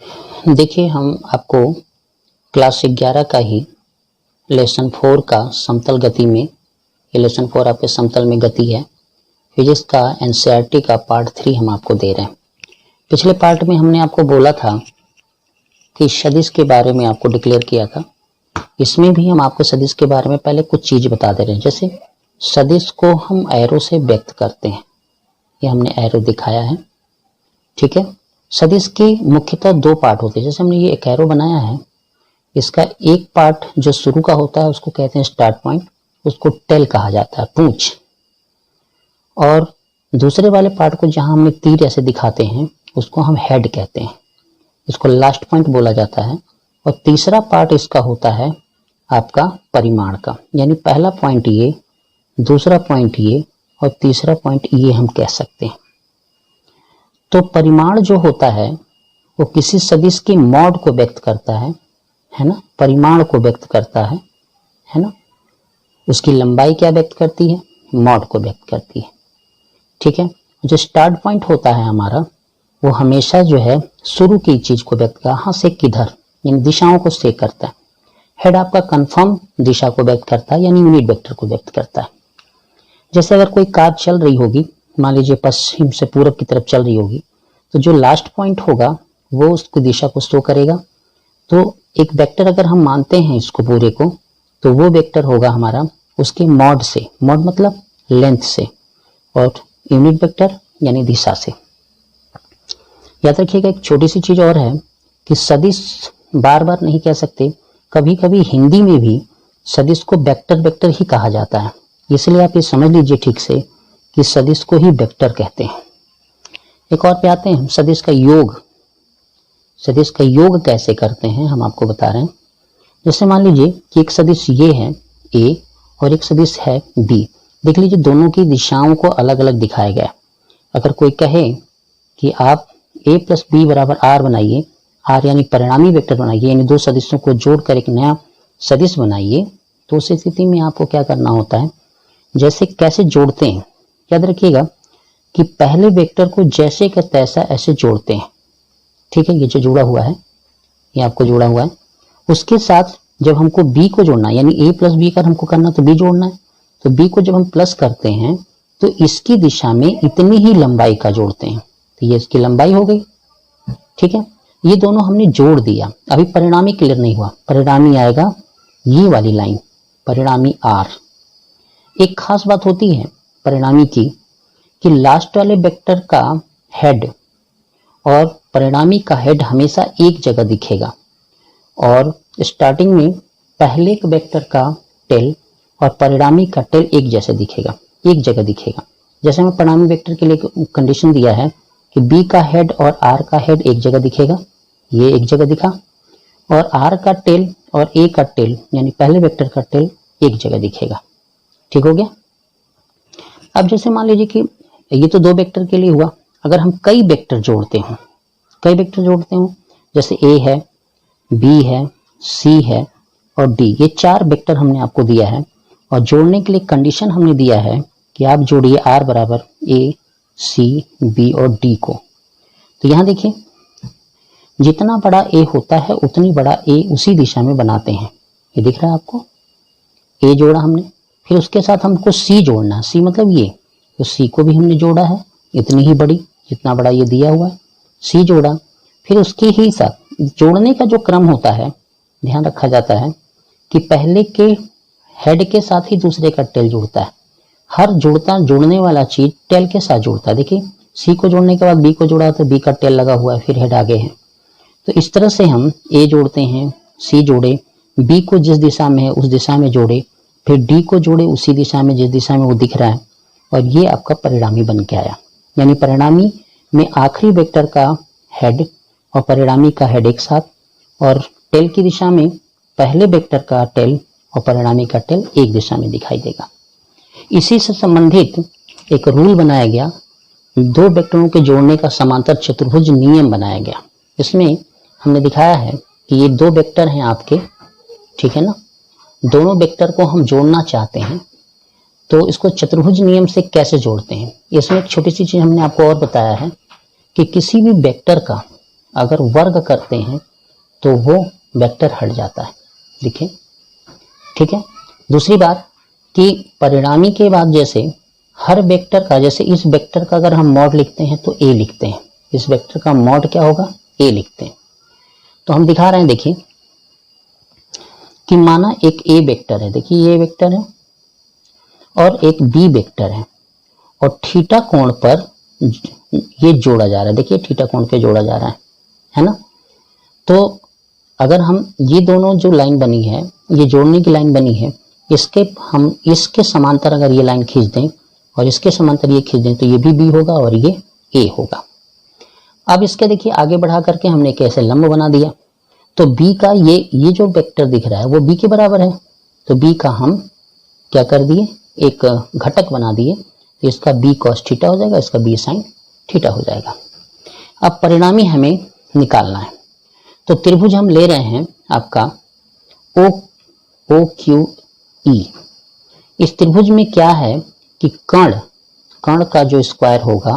देखिए, हम आपको क्लास 11 का ही लेसन 4 का समतल गति में, ये लेसन 4 आपके समतल में गति है, फिजिक्स का एनसीईआरटी का पार्ट 3 हम आपको दे रहे हैं। पिछले पार्ट में हमने आपको बोला था कि सदिश के बारे में आपको डिक्लेयर किया था। इसमें भी हम आपको सदिश के बारे में पहले कुछ चीज बता दे रहे हैं। जैसे सदिश को हम एरो से व्यक्त करते हैं, ये हमने एरो दिखाया है, ठीक है। सदिश के मुख्यतः दो पार्ट होते हैं। जैसे हमने ये एक एरो बनाया है, इसका एक पार्ट जो शुरू का होता है उसको कहते हैं स्टार्ट पॉइंट, उसको टेल कहा जाता है, पूंछ। और दूसरे वाले पार्ट को जहां हमने तीर ऐसे दिखाते हैं उसको हम हेड कहते हैं, इसको लास्ट पॉइंट बोला जाता है। और तीसरा पार्ट इसका होता है आपका परिमाण का, यानी पहला पॉइंट ये, दूसरा पॉइंट ये और तीसरा पॉइंट ये हम कह सकते हैं। तो परिमाण जो होता है वो किसी सदिश की मॉड को व्यक्त करता है ना, परिमाण को व्यक्त करता है ना। उसकी लंबाई क्या व्यक्त करती है, मॉड को व्यक्त करती है, ठीक है। जो स्टार्ट पॉइंट होता है हमारा, वो हमेशा जो है शुरू की चीज को व्यक्त करता है, कहां से किधर, यानी दिशाओं को से करता है। हेड आपका कंफर्म दिशा को व्यक्त करता है, यानी यूनिट वेक्टर को व्यक्त करता है। जैसे अगर कोई कार चल रही होगी, मान लीजिए पश्चिम से पूर्व की तरफ चल रही होगी, तो जो लास्ट पॉइंट होगा वो उसकी दिशा को शो करेगा। तो एक वेक्टर अगर हम मानते हैं इसको पूरे को, तो वो वेक्टर होगा हमारा उसके मॉड से, मॉड मतलब लेंथ से, और यूनिट वेक्टर यानी दिशा से। याद रखिएगा एक छोटी सी चीज और है कि सदिश बार बार नहीं कह सकते, कभी कभी हिंदी में भी सदिश को वेक्टर वेक्टर ही कहा जाता है, इसलिए आप ये समझ लीजिए ठीक से कि सदिश को ही वेक्टर कहते हैं। एक और पे आते हैं, सदिश का योग। सदिश का योग कैसे करते हैं हम आपको बता रहे हैं। जैसे मान लीजिए कि एक सदिश ये है ए और एक सदिश है बी। देख लीजिए दोनों की दिशाओं को अलग अलग दिखाया गया। अगर कोई कहे कि आप a प्लस बी बराबर आर बनाइए, आर यानी परिणामी वेक्टर बनाइए, यानी दो सदिशों को जोड़कर एक नया सदिश बनाइए, तो उस स्थिति में आपको क्या करना होता है, जैसे कैसे जोड़ते हैं, याद रखिएगा कि पहले वेक्टर को जैसे का तैसा ऐसे जोड़ते हैं, ठीक है। ये जो जुड़ा हुआ है ये आपको जुड़ा हुआ है, उसके साथ जब हमको b को जोड़ना है, यानी a प्लस बी का हमको करना तो b जोड़ना है, तो b को जब हम प्लस करते हैं तो इसकी दिशा में इतनी ही लंबाई का जोड़ते हैं, तो ये इसकी लंबाई हो गई, ठीक है। ये दोनों हमने जोड़ दिया। अभी परिणामी क्लियर नहीं हुआ, परिणामी आएगा ये वाली लाइन, परिणामी r। एक खास बात होती है परिणामी की कि लास्ट वाले वेक्टर का हेड और परिणामी का हेड हमेशा एक जगह दिखेगा, और स्टार्टिंग में पहले के वेक्टर का टेल और परिणामी का टेल एक जैसे दिखेगा, एक जगह दिखेगा। जैसे मैं परिणामी वेक्टर के लिए कंडीशन दिया है कि b का हेड और r का हेड एक जगह दिखेगा, ये एक जगह दिखा, और r का टेल और a का टेल यानी पहले वेक्टर का टेल एक जगह दिखेगा, ठीक हो गया। अब जैसे मान लीजिए कि ये तो दो वेक्टर के लिए हुआ, अगर हम कई वेक्टर जोड़ते हैं, कई वेक्टर जोड़ते हो, जैसे a है, b है, c है और d, ये चार वेक्टर हमने आपको दिया है, और जोड़ने के लिए कंडीशन हमने दिया है कि आप जोड़िए r बराबर a, c, b और d को। तो यहां देखिए जितना बड़ा a होता है उतनी बड़ा a उसी दिशा में बनाते हैं, ये दिख रहा है आपको, a जोड़ा हमने, फिर उसके साथ हमको c जोड़ना है, c मतलब ये, तो c को भी हमने जोड़ा है इतनी ही बड़ी, जितना बड़ा ये दिया हुआ है, c जोड़ा। फिर उसके ही साथ जोड़ने का जो क्रम होता है, ध्यान रखा जाता है कि पहले के हेड के साथ ही दूसरे का टेल जुड़ता है। हर जोड़ने वाला चीज टेल के साथ जुड़ता है। देखिए c को जोड़ने के बाद b को जोड़ा तो b का टेल लगा हुआ है, फिर हेड आगे है। तो इस तरह से हम a जोड़ते हैं, c जोड़े, b को जिस दिशा में है उस दिशा में जोड़े, फिर d को जोड़े उसी दिशा में जिस दिशा में वो दिख रहा है, और ये आपका परिणामी बन के आया। यानी परिणामी में आखिरी वेक्टर का हेड और परिणामी का हेड एक साथ, और टेल की दिशा में पहले वेक्टर का टेल और परिणामी का टेल एक दिशा में दिखाई देगा। इसी से संबंधित एक रूल बनाया गया, दो वेक्टरों के जोड़ने का समांतर चतुर्भुज नियम बनाया गया। इसमें हमने दिखाया है कि ये दो वेक्टर हैं आपके, ठीक है ना, दोनों वेक्टर को हम जोड़ना चाहते हैं, तो इसको चतुर्भुज नियम से कैसे जोड़ते हैं। इसमें एक छोटी सी चीज हमने आपको और बताया है कि किसी भी वेक्टर का अगर वर्ग करते हैं तो वो वेक्टर हट जाता है। देखिए, ठीक है। दूसरी बात कि परिणामी के बाद जैसे हर वेक्टर का, जैसे इस वेक्टर का अगर हम मॉड लिखते हैं तो ए लिखते हैं, इस वेक्टर का मॉड क्या होगा, ए लिखते हैं। तो हम दिखा रहे हैं, देखिए कि माना एक ए वेक्टर है, देखिए ये वेक्टर है और एक बी वेक्टर है और थीटा कोण पर ये जोड़ा जा रहा है। देखिए थीटा कोण पे जोड़ा जा रहा है ना। तो अगर हम ये दोनों जो लाइन बनी है, ये जोड़ने की लाइन बनी है, हम इसके समांतर अगर ये लाइन खींच दें और इसके समांतर ये खींच दें तो ये भी बी होगा और ये ए होगा। अब इसके देखिए आगे बढ़ा करके हमने कैसे लंब बना दिया, तो बी का ये जो वेक्टर दिख रहा है वो बी के बराबर है, तो बी का हम क्या कर दिए, एक घटक बना दिए, इसका बी कॉस थीटा हो जाएगा, इसका बी साइन थीटा हो जाएगा। अब परिणामी हमें निकालना है, तो त्रिभुज हम ले रहे हैं आपका ओ क्यू ई। इस त्रिभुज में क्या है कि कर्ण का जो स्क्वायर होगा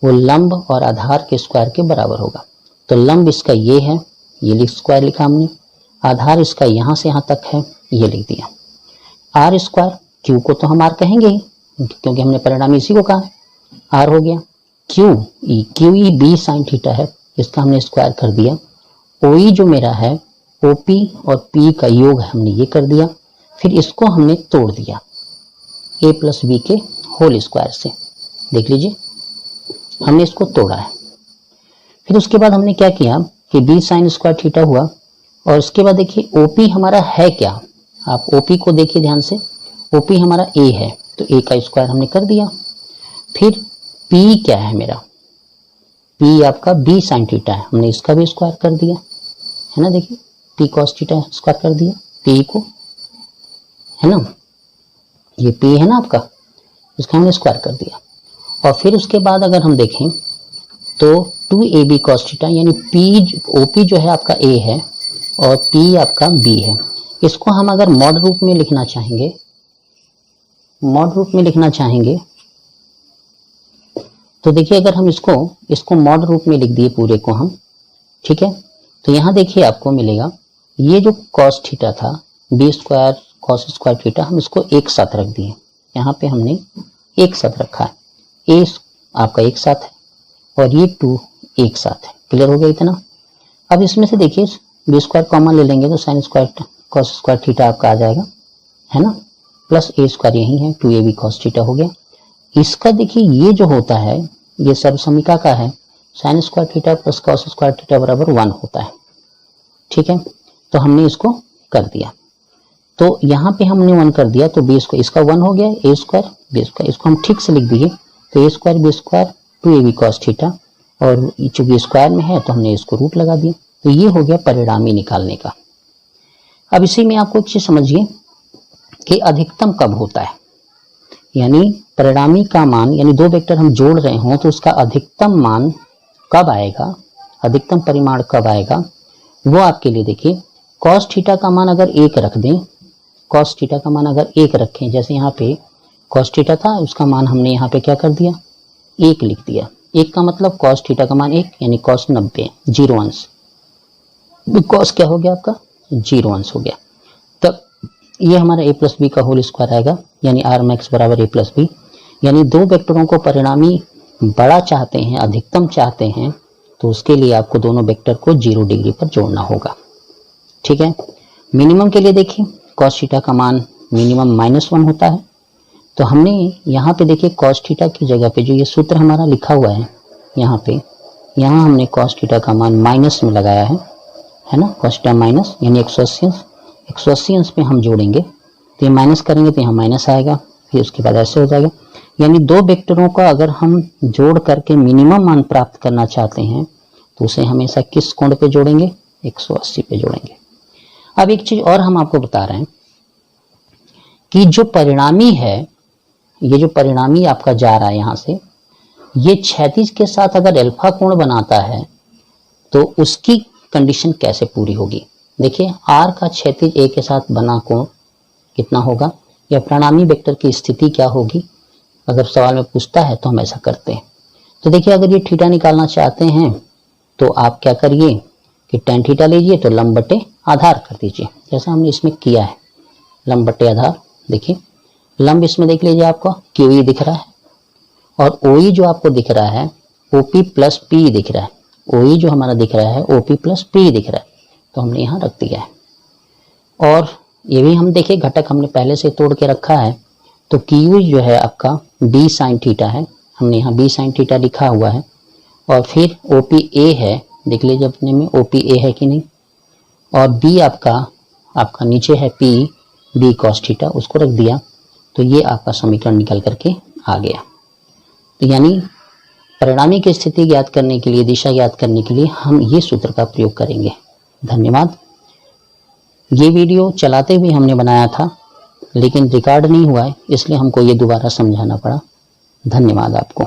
वो लंब और आधार के स्क्वायर के बराबर होगा। तो लंब इसका ये है, ये स्क्वायर लिखा हमने, आधार इसका यहाँ से यहाँ तक है, ये लिख दिया। आर स्क्वायर, क्यू को तो हम आर कहेंगे ही क्योंकि हमने परिणामी इसी को कहा है, आर हो गया। Q e b sine theta है, इसका हमने स्क्वायर कर दिया। ओ ई जो मेरा है, ओ पी और पी का योग हमने ये कर दिया, फिर इसको हमने तोड़ दिया ए प्लस बी के होल स्क्वायर से। देख लीजिए हमने इसको तोड़ा है। फिर उसके बाद हमने क्या किया कि बी साइन स्क्वायर थीटा हुआ और उसके बाद देखिए ओपी हमारा है क्या, आप ओपी को देखिए ध्यान से, ओपी हमारा ए है तो ए का स्क्वायर हमने कर दिया। फिर पी क्या है मेरा, पी आपका बी साइन थीटा है, हमने इसका भी स्क्वायर कर दिया है ना। देखिए पी कॉस थीटा स्क्वायर कर दिया पी को, है ना, ये पी है ना आपका, इसका हमने स्क्वायर कर दिया। और फिर उसके बाद अगर हम देखें तो 2ab cos थीटा, यानी पी ओपी जो है आपका ए है और पी आपका बी है। इसको हम अगर मॉड रूप में लिखना चाहेंगे, तो देखिए अगर हम इसको मॉड रूप में लिख दिए पूरे को हम, ठीक है, तो यहाँ देखिए आपको मिलेगा ये जो cos थीटा था b square cos square theta, हम इसको एक साथ रख दिए, यहाँ पे हमने एक साथ रखा है, ए आपका एक साथ है और ये 2 एक साथ है। क्लियर हो गया इतना। अब इसमें से देखिए बी स्क्वायर कॉमन ले लेंगे तो sine square cos square theta आपका आ जाएगा, है ना, प्लस ए स्क्वायर यही है 2ab cos थीटा हो गया। इसका देखिए ये जो होता है ये सर्वसमीका का है, sine square theta plus cos square theta बराबर 1 होता है, ठीक है। तो हमने इसको कर दिया, तो यहाँ पे हमने 1 कर दिया तो बी स्क्वायर इसका 1 हो गया, ए स्क्वायर बी स्क्वायर, इसको हम ठीक से लिख दिए तो A square B square 2ab cos theta, और चूंकि स्क्वायर में है तो हमने इसको रूट लगा दिया। तो ये हो गया परिणामी निकालने का। अब इसी में आपको एक चीज समझिए कि अधिकतम कब होता है, यानी परिणामी का मान, यानी दो वेक्टर हम जोड़ रहे हों तो उसका अधिकतम मान कब आएगा, अधिकतम परिमाण कब आएगा, वो आपके लिए देखिए cos थीटा का मान अगर 1 रख दें, cos थीटा का मान अगर 1 रखें, जैसे यहाँ पे cos थीटा था उसका मान हमने यहाँ पे क्या कर दिया 1 लिख दिया। 1 का मतलब cos थीटा का मान 1 यानी cos 90 0 अंश, cos क्या हो गया आपका 0 अंश हो गया। तब ये हमारा a प्लस बी का होल स्क्वायर आएगा, यानी आर मैक्स बराबर a प्लस बी। यानी दो वेक्टरों को परिणामी बड़ा चाहते हैं, अधिकतम चाहते हैं, तो उसके लिए आपको दोनों वेक्टर को 0 डिग्री पर जोड़ना होगा, ठीक है। मिनिमम के लिए देखिए cos थीटा का मान मिनिमम -1 होता है, तो हमने यहाँ पे देखिए cos थीटा की जगह पे जो ये सूत्र हमारा लिखा हुआ है यहाँ पे, यहाँ हमने cos थीटा का मान माइनस में लगाया है ना, cos थीटा माइनस यानी 180 अंश पे हम जोड़ेंगे तो ये माइनस करेंगे तो यहाँ माइनस आएगा, फिर उसके बाद ऐसे हो जाएगा। यानी दो वेक्टरों का अगर हम जोड़ करके मिनिमम मान प्राप्त करना चाहते हैं तो उसे हमेशा किस कोण पे जोड़ेंगे 180 पे जोड़ेंगे। अब एक चीज और हम आपको बता रहे हैं कि जो परिणामी है, ये जो परिणामी आपका जा रहा है यहाँ से, ये क्षैतिज के साथ अगर अल्फा कोण बनाता है तो उसकी कंडीशन कैसे पूरी होगी। देखिए आर का क्षैतिज ए के साथ बना कोण कितना होगा, या परिणामी वेक्टर की स्थिति क्या होगी, अगर सवाल में पूछता है तो हम ऐसा करते हैं। तो देखिए अगर ये थीटा निकालना चाहते हैं तो आप क्या करिए कि tan थीटा लीजिए तो लंब बटे आधार कर दीजिए, जैसा हमने इसमें किया है। लंब बटे आधार, देखिए लंब इसमें देख लीजिए आपको QE दिख रहा है और OE जो आपको दिख रहा है OP प्लस P दिख रहा है। OE जो हमारा दिख रहा है OP प्लस P दिख रहा है, तो हमने यहाँ रख दिया है। और ये भी हम देखिए घटक हमने पहले से तोड़ के रखा है, तो QE जो है आपका B sin थीटा है, हमने यहाँ B sin थीटा लिखा हुआ है। और फिर OPA है, देख लीजिए अपने में OPA है कि नहीं, और B आपका नीचे है P B cos थीटा, उसको रख दिया, तो ये आपका समीकरण निकल करके आ गया। तो यानी परिणामी की स्थिति ज्ञात करने के लिए, दिशा ज्ञात करने के लिए हम ये सूत्र का प्रयोग करेंगे। धन्यवाद। ये वीडियो चलाते हुए हमने बनाया था लेकिन रिकॉर्ड नहीं हुआ है, इसलिए हमको ये दोबारा समझाना पड़ा। धन्यवाद आपको।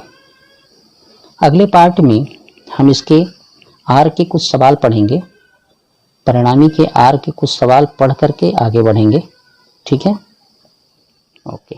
अगले पार्ट में हम इसके आर के कुछ सवाल पढ़ेंगे, परिणामी के आर के कुछ सवाल पढ़ करके आगे बढ़ेंगे। ठीक है, ओके।